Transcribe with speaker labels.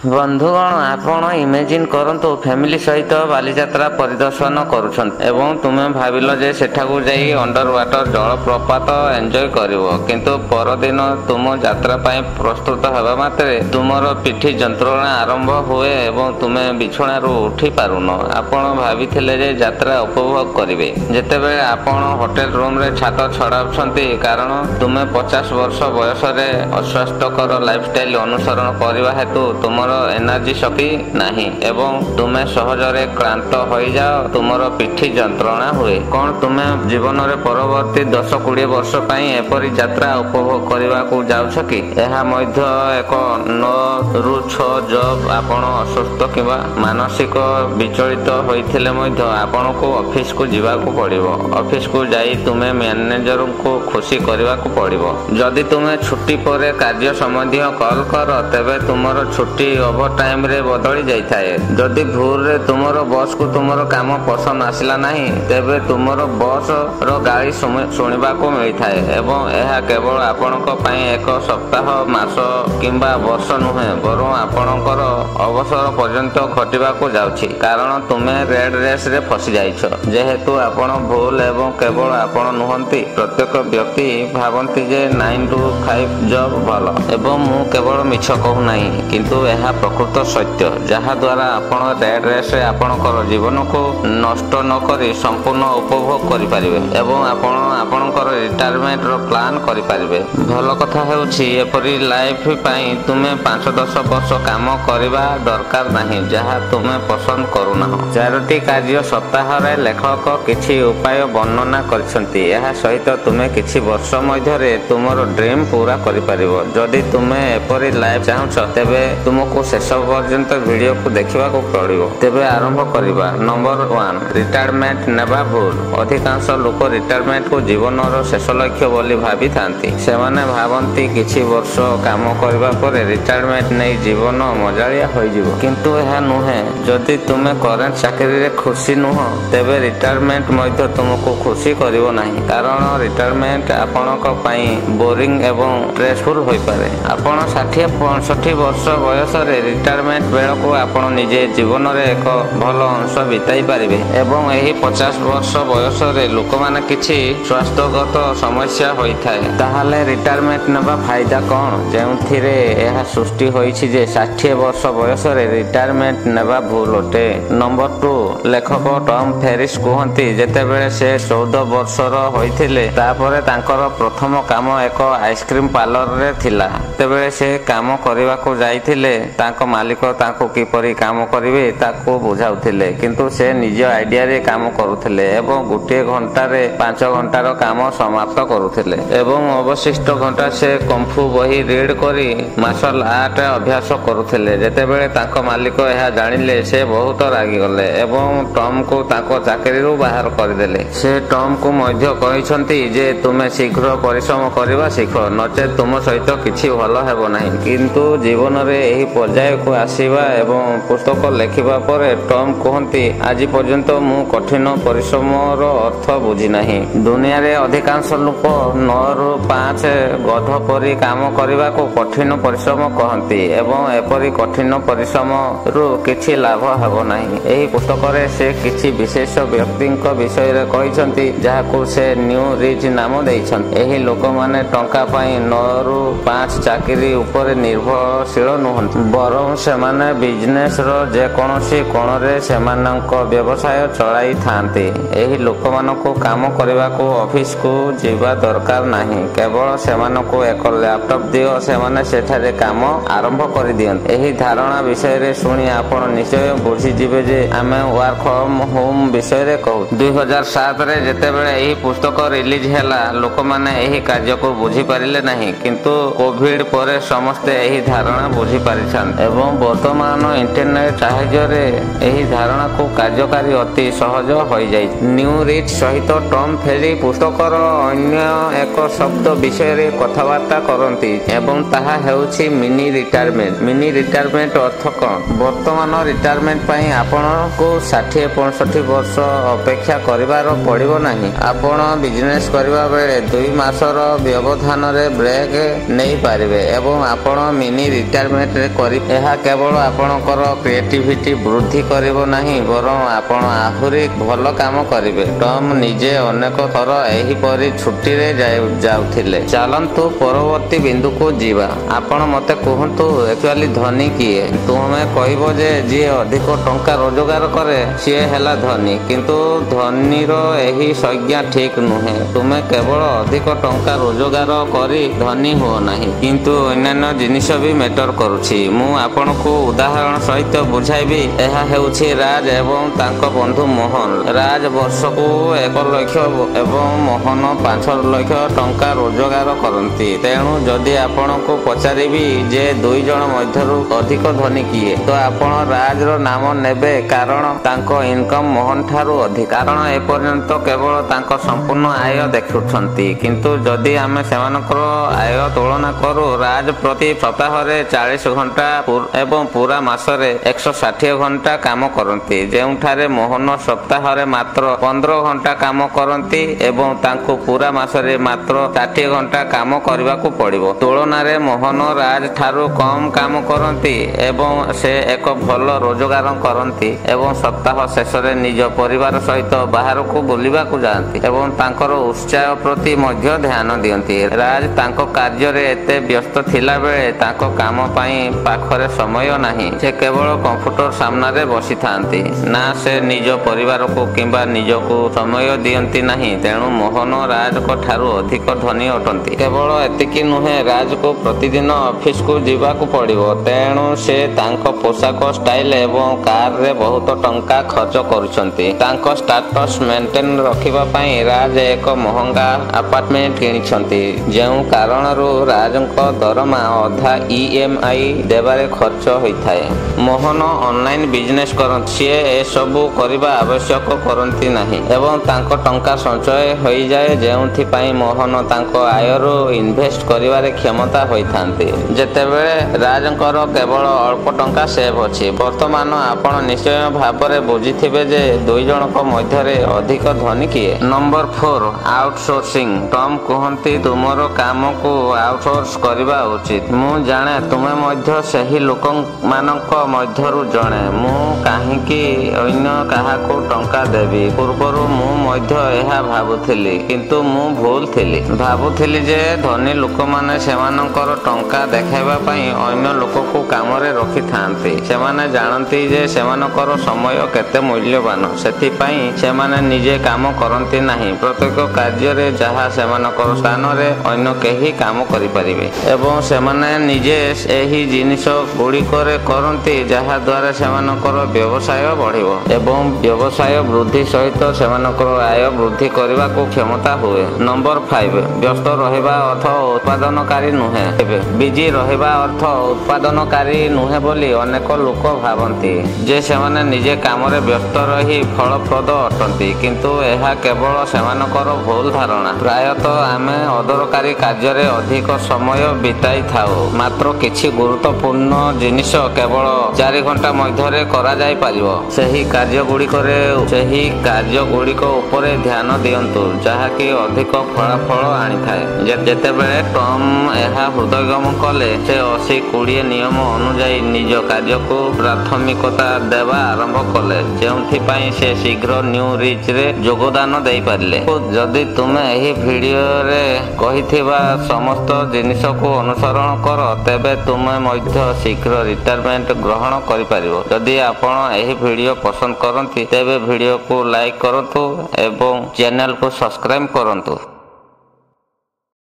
Speaker 1: बंधुगण आपण इमेजिन करंतु फैमिली सहित बालीजात्रा परिदर्शन करुछन एवं तुमे भाविल जे सेठाकू जाई अंडर वाटर जलप्रपात एंजॉय करिवो किंतु परदिन तुम यात्रा पई प्रस्तुत हेबा मात्रे तुमर पिठी जंत्रणा आरंभ हुए एवं तुमे बिछणारू उठी पारुन आपण भाबिथिले जे यात्रा उपभोग करिवे जेतेबेले आपण होटल रूम रे छात छडाउछंती कारण तुमे 50 वर्ष बयस रे अस्वास्थ्यकर लाइफस्टाइल अनुसरण करबा हेतु तुमर एनर्जी शक्ति नाही एवं तुमे सहजरे क्लांत होई जाओ तुमर पिठी जंत्रणा हुए कोन तुमे जीवन रे परवर्ती 10-20 वर्ष पई एपरि यात्रा उपभोग करबा को जाउछ कि एहा मध्य एक 9 ରୁ 6 जॉब आपण असुस्थ किबा मानसिक विचलित होइथिले मध्य आपण को ऑफिस को जीवा को पड़िबो ऑफिस को जाई तुमे मैनेजर को खुशी करबा को पड़िबो जदि तुमे छुट्टी परे कार्य संबंधी कॉल कर तबे तुमर छुट्टी ओवर टाइम रे बदली जाई थाए जदि भूल रे तुमर बॉस को तुमर काम पसंद आसिला नाही तबे तुमर बॉस रो गाली सुनिबा को मिली थाए एवं एहा केवल आपनक पई एक सप्ताह मास किंबा वर्ष नुहे बरं आपनकर अवसर पर्यंत खटिबा को जाउछि कारण तुमे रेड रेस रे फसी जाइछो जेहेतु आपण भूल एवं केवल आपण नुहंती प्रत्येक व्यक्ति भाबंती जे 9 to 5 जॉब भलो एवं मु केवल मिछ कहू नाही किंतु एहा प्रकृत सत्य जहा द्वारा आपण रेड रेस रे आपनकर जीवन को नष्ट न करी संपूर्ण उपभोग करि परिबे एवं आपण आपनकर रिटायरमेंट रो प्लान करि परिबे भलो कथा हेउछि एपरि लाइफ पई तुमे 5-10 वर्ष काम करबा दरकार नाही जहा तुमे पसंद करू ना चारोटी कार्य सप्ताह रे लेखक किछि उपाय वर्णना करछंती एहा सहित तुमे किछि वर्ष मध्य रे तुमरो ड्रीम पूरा करि परिबो जदि तुमे एपरि लाइफ चाहछ तेबे तुमको शेष पर्यंत वीडियो को देखिबा को पड़िबो तेबे आरंभ करिबा नंबर 1 रिटायरमेंट नेबा भूल अधिकांश लोक रिटायरमेंट को जीवन रो शेष लक्ष्य बोली भाबी थांती सेमाने भाबंती किछि वर्ष काम करबा परे रिटायरमेंट नै जीवन मजालिया होई जिवो किंतु एहा नुहे जदि तुमे करंट चाकरी रे खुशी नुह तेबे रिटायरमेंट मध्य तुमको खुशी करिवो नाही कारण रिटायरमेंट आपनक पई बोरिंग एवं स्ट्रेसफुल होई पारे आपण 60-65 वर्ष बयस रे रिटायरमेंट बेल को आपण निजे जीवन रे एक भल अंश बिताई पारिबे एवं एही 50 वर्ष बयस रे लोक माने किछि स्वास्थ्यगत समस्या होई थाए ताहाले रिटायरमेंट नेबा फायदा कोन जेउथिरे एहा सृष्टि होईछि जे 60 वर्ष बयस रे रिटायरमेंट नेबा भूल होते नंबर 2 लेखक टॉम फेरिस कहंती जेतेबेले से 14 वर्षर होइथिले तापरे तांकर प्रथम काम एक आइसक्रीम पार्लर रे थिला तेबेले से काम करबा को जाइथिले तांको मालिक तांको किपरि काम करिवे ताको बुझाउथिले किंतु से निज आइडिया रे काम करूथिले एवं गोटे घंटा रे 5 घंटार काम समाप्त करूथिले एवं अवशिष्ट घंटा से कंफू बही रीड करी मार्शल आर्ट अभ्यास करूथिले जेतेबेले तांको मालिक एहा जानिले से बहुत रागी गले एवं टॉम को तांको चाकरी रो बाहर कर देले से टॉम को मध्य कहिसंती जे तुमे शीघ्र परिश्रम करबा सिखो नचे तुम सहित किछि भलो हेबो नाही किंतु जीवन रे एही पर्याय को आसीबा एवं पुस्तक लेखिबा परे टॉम कहंती आज पर्यंत मु कठिन परिश्रम रो अर्थ बुझी नाही दुनिया रे अधिकांश लोक 9 ରୁ 5 गध परी काम करबा को कठिन परिश्रम कहंती एवं एपरी कठिन परिश्रम रु किछि लाभ हेबो नाही एही पुस्तक रे से किछि विशेष व्यक्तिक विषय रे कहिसंती जहा को से न्यू रिच नाम दैछन एही लोक माने टंका पई 9 ରୁ 5 चाकरी ऊपर निर्भरशील नुहंती बरं सेमाने बिजनेस रो जे कोनोसी कोन रे सेमानक व्यवसाय चलाई थांती एही लोक मानको काम करबा को ऑफिस को जीवा दरकार नाही केवल सेमानको एक लैपटॉप दियो सेमाने सेठारे काम आरंभ कर दियन एही धारणा विषय रे सुनी आपण निश्चय बुझी जिवे जे आमे वर्क फ्रॉम होम विषय रे कहू 2007 रे जेतेबेले एही पुस्तक रिलीज हैला लोक माने एही कार्य को बुझी पारिले नाही किंतु कोविड परे समस्त एही धारणा बुझी पारिछन एवं वर्तमान इंटरनेट साहाय्य रे एही धारणा को कार्यकारी अति सहज होई जाय न्यू रिच सहित टॉम फेरी पुस्तकर अन्य एक शब्द विषय रे कथावार्ता करंती एवं ताहा हेउछि मिनी रिटायरमेंट अर्थ कोन वर्तमान रिटायरमेंट पई आपण को 60-65 वर्ष अपेक्षा करिवार पड़िबो नाही आपण बिजनेस करबा बेले 2 मासर व्यवधान रे ब्रेक नै पारिबे एवं आपण मिनी रिटायरमेंट रे କରି ଏହା କେବଳ ଆପଣଙ୍କର କ୍ରିଏଟିଭିଟି ବୃଦ୍ଧି କରିବ ନାହିଁ ବରଂ ଆପଣ ଆହୁରି ଭଲ କାମ କରିବେ। ଟମ୍ ନିଜେ ଅନେକ ଥର ଏହିପରି ଛୁଟିରେ ଯାଉଥିଲେ। ଚାଲନ୍ତୁ ପରବର୍ତ୍ତୀ ବିନ୍ଦୁକୁ ଯିବା। ଆପଣ ମୋତେ କୁହନ୍ତୁ ଆକ୍ଚୁଆଲି ଧନୀ କିଏ? ତୁମେ କହିବ ଯେ ଯିଏ ଅଧିକ ଟଙ୍କା ରୋଜଗାର କରେ ସିଏ ହେଲା ଧନୀ, କିନ୍ତୁ ଧନୀର ଏହି ସଂଜ୍ଞା ଠିକ ନୁହେଁ। ତୁମେ କେବଳ ଅଧିକ ଟଙ୍କା ରୋଜଗାର କରି ଧନୀ ହୁଅ ନାହିଁ, କିନ୍ତୁ ଅନ୍ୟାନ୍ୟ ଜିନିଷ ବି ମ୍ୟାଟର କରୁଛି। ମୁଁ ଆପଣଙ୍କୁ ଉଦାହରଣ ସହିତ ବୁଝାଇବି। ଏହା ହେଉଛି ରାଜ ଏବଂ ତାଙ୍କ ବନ୍ଧୁ ମୋହନ। ରାଜ ବର୍ଷକୁ 1 ଲକ୍ଷ ଏବଂ ମୋହନ 5 ଲକ୍ଷ ଟଙ୍କା ରୋଜଗାର କରନ୍ତି। ତେଣୁ ଯଦି ଆପଣଙ୍କୁ ପଚାରିବି ଯେ 2 ଜଣ ମଧ୍ୟରୁ ଅଧିକ ଧନୀ କିଏ, ତ ଆପଣ ରାଜର ନାମ ନେବେ, କାରଣ ତାଙ୍କ ଇନକମ୍ ମୋହନ ଠାରୁ ଅଧିକ। କାରଣ ଏପର୍ଯ୍ୟନ୍ତ କେବଳ ତାଙ୍କ ସମ୍ପୂର୍ଣ୍ଣ ଆୟ ଦେଖୁଛନ୍ତି, କିନ୍ତୁ ଯଦି ଆମେ ସେମାନଙ୍କର ଆୟ ତୁଳନା କରୁ, ରାଜ ପ୍ରତି ସପ୍ତାହରେ 40 ଘଣ୍ଟା ଏବଂ ପୁରା ମାସରେ 160 ଘଣ୍ଟା କାମ କରନ୍ତି, ଯେଉଁଠାରେ ମୋହନ ସପ୍ତାହରେ ମାତ୍ର 15 ଘଣ୍ଟା କାମ କରନ୍ତି ଏବଂ ତାଙ୍କୁ ପୁରା ମାସରେ ମାତ୍ର 60 ଘଣ୍ଟା କାମ କରିବାକୁ ପଡ଼ିବ। ତୁଳନାରେ ମୋହନ ରାଜ ଠାରୁ କମ୍ କାମ କରନ୍ତି ଏବଂ ସେ ଏକ ଭଲ ରୋଜଗାର କରନ୍ତି ଏବଂ ସପ୍ତାହ ଶେଷରେ ନିଜ ପରିବାର ସହିତ ବାହାରକୁ ବୁଲିବାକୁ ଯାଆନ୍ତି ଏବଂ ତାଙ୍କର ଉତ୍ସାହ ପ୍ରତି ମଧ୍ୟ ଧ୍ୟାନ ଦିଅନ୍ତି। ରାଜ ତାଙ୍କ କାର୍ଯ୍ୟରେ ଏତେ ବ୍ୟସ୍ତ ଥିଲାବେଳେ ତାଙ୍କ କାମ ପାଇଁ ପାଖରେ ସମୟ ନାହିଁ। ସେ କେବଳ କମ୍ପ୍ୟୁଟର ସାମ୍ନାରେ ବସିଥାନ୍ତି, ନା ସେ ନିଜ ପରିବାରକୁ କିମ୍ବା ନିଜକୁ ସମୟ ଦିଅନ୍ତି ନାହିଁ। ତେଣୁ ମୋହନ ରାଜଙ୍କ ଠାରୁ ଅଧିକ ଧନୀ ଅଟନ୍ତି। କେବଳ ଏତିକି ନୁହେଁ, ରାଜକୁ ପ୍ରତିଦିନ ଅଫିସକୁ ଯିବାକୁ ପଡ଼ିବ, ତେଣୁ ସେ ତାଙ୍କ ପୋଷାକ, ଷ୍ଟାଇଲ ଏବଂ କାରରେ ବହୁତ ଟଙ୍କା ଖର୍ଚ୍ଚ କରୁଛନ୍ତି। ତାଙ୍କ ଷ୍ଟାଟସ୍ ମେଣ୍ଟେନ୍ ରଖିବା ପାଇଁ ରାଜ ଏକ ମହଙ୍ଗା ଆପାର୍ଟମେଣ୍ଟ କିଣିଛନ୍ତି, ଯେଉଁ କାରଣରୁ ରାଜଙ୍କ ଦରମା ଅଧା EMI ଦେବାରେ ଖର୍ଚ୍ଚ ହୋଇଥାଏ। ମୋହନ ଅନଲାଇନ୍ ବିଜନେସ୍ କରନ୍ତି। ସିଏ ଏସବୁ କରିବା ଆବଶ୍ୟକ କରନ୍ତି ନାହିଁ ଏବଂ ତାଙ୍କ ଟଙ୍କା ସଞ୍ଚୟ ହୋଇଯାଏ, ଯେଉଁଥିପାଇଁ ମୋହନ ତାଙ୍କ ଆୟରୁ ଇନଭେଷ୍ଟ କରିବାରେ କ୍ଷମତା ହୋଇଥାନ୍ତି। ଯେତେବେଳେ ରାଜଙ୍କର କେବଳ ଅଳ୍ପ ଟଙ୍କା ସେଭ୍ ଅଛି। ବର୍ତ୍ତମାନ ଆପଣ ନିଶ୍ଚୟ ଭାବରେ ବୁଝିଥିବେ ଯେ 2 ଜଣଙ୍କ ମଧ୍ୟରେ ଅଧିକ ଧନୀ କିଏ। Number 4 outsourcing. ଟମ୍ କୁହନ୍ତି ତୁମର କାମକୁ ଆଉଟସୋର୍ସ କରିବା ଉଚିତ। ମୁଁ ଜାଣେ ତୁମେ ମଧ୍ୟ ସେହି ଲୋକମାନଙ୍କ ମଧ୍ୟରୁ ଜଣେ। ମୁଁ କାହିଁକି ଅନ୍ୟ କାହାକୁ ଟଙ୍କା ଦେବି? ପୂର୍ବରୁ ମୁଁ ମଧ୍ୟ ଏହା ଭାବୁଥିଲି, କିନ୍ତୁ ମୁଁ ଭୁଲ ଥିଲି। ଭାବୁଥିଲି ଯେ ଧନୀ ଲୋକମାନେ ସେମାନଙ୍କର ଟଙ୍କା ଦେଖାଇବା ପାଇଁ ଅନ୍ୟ ଲୋକକୁ କାମରେ ରଖିଥାନ୍ତି। ସେମାନେ ଜାଣନ୍ତି ଯେ ସେମାନଙ୍କର ସମୟ କେତେ ମୂଲ୍ୟବାନ, ସେଥିପାଇଁ ସେମାନେ ନିଜେ କାମ କରନ୍ତି ନାହିଁ। ପ୍ରତ୍ୟେକ କାର୍ଯ୍ୟରେ ଯାହା ସେମାନଙ୍କର ସ୍ଥାନରେ ଅନ୍ୟ କେହି କାମ କରିପାରିବେ ଏବଂ ସେମାନେ ନିଜେ ଏହି ଜିନିଷ ଗୁଡ଼ିକରେ କରନ୍ତି, ଯାହାଦ୍ୱାରା ସେମାନଙ୍କର ବ୍ୟବସାୟ ବଢ଼ିବ ଏବଂ ବ୍ୟବସାୟ ବୃଦ୍ଧି ସହିତ ସେମାନଙ୍କର ଆୟ ବୃଦ୍ଧି କରିବାକୁ କ୍ଷମତା ହୁଏ। ନମ୍ବର 5 ବ୍ୟସ୍ତ ରହିବା ଅର୍ଥ ଉତ୍ପାଦନକାରୀ ନୁହେଁ। ବିଜି ରହିବା ଅର୍ଥ ଉତ୍ପାଦନକାରୀ ନୁହେଁ ବୋଲି ଅନେକ ଲୋକ ଭାବନ୍ତି ଯେ ସେମାନେ ନିଜେ କାମରେ ବ୍ୟସ୍ତ ରହି ଫଳପ୍ରଦ ଅଟନ୍ତି, କିନ୍ତୁ ଏହା କେବଳ ସେମାନଙ୍କର ଭୁଲ ଧାରଣା। ପ୍ରାୟତଃ ଆମେ ଅଦରକାରୀ କାର୍ଯ୍ୟରେ ଅଧିକ ସମୟ ବିତାଇଥାଉ। ମାତ୍ର କିଛି ଗୁରୁତ୍ୱପୂର୍ଣ୍ଣ ଜିନିଷ କେବଳ 4 ଘଣ୍ଟା ମଧ୍ୟରେ କରାଯାଇପାରିବ। ସେହି କାର୍ଯ୍ୟଗୁଡ଼ିକ ଉପରେ ଧ୍ୟାନ ଦିଅନ୍ତୁ, ଯାହାକି ଅଧିକ ଫଳାଫଳ ଆଣିଥାଏ। ଯେତେବେଳେ ଟମ୍ ଏହା ହୃଦୟଙ୍ଗମ କଲେ, ସେ 80-20 ନିୟମ ଅନୁଯାୟୀ ନିଜ କାର୍ଯ୍ୟକୁ ପ୍ରାଥମିକତା ଦେବା ଆରମ୍ଭ କଲେ, ଯେଉଁଥିପାଇଁ ସେ ଶୀଘ୍ର ନ୍ୟୁ ରିଚ୍ରେ ଯୋଗଦାନ ଦେଇପାରିଲେ। ଯଦି ତୁମେ ଏହି ଭିଡ଼ିଓରେ କହିଥିବା ସମସ୍ତ ଜିନିଷକୁ ଅନୁସରଣ କର, ତେବେ ତୁମେ ମଧ୍ୟ ଶୀଘ୍ର ରିଟାୟାରମେଣ୍ଟ ଗ୍ରହଣ କରିପାରିବ। ଯଦି ଆପଣ ଏହି ଭିଡ଼ିଓ ପସନ୍ଦ କରନ୍ତି, ତେବେ ଭିଡ଼ିଓକୁ ଲାଇକ୍ କରନ୍ତୁ ଏବଂ ଚ୍ୟାନେଲକୁ ସବସ୍କ୍ରାଇବ୍ କରନ୍ତୁ।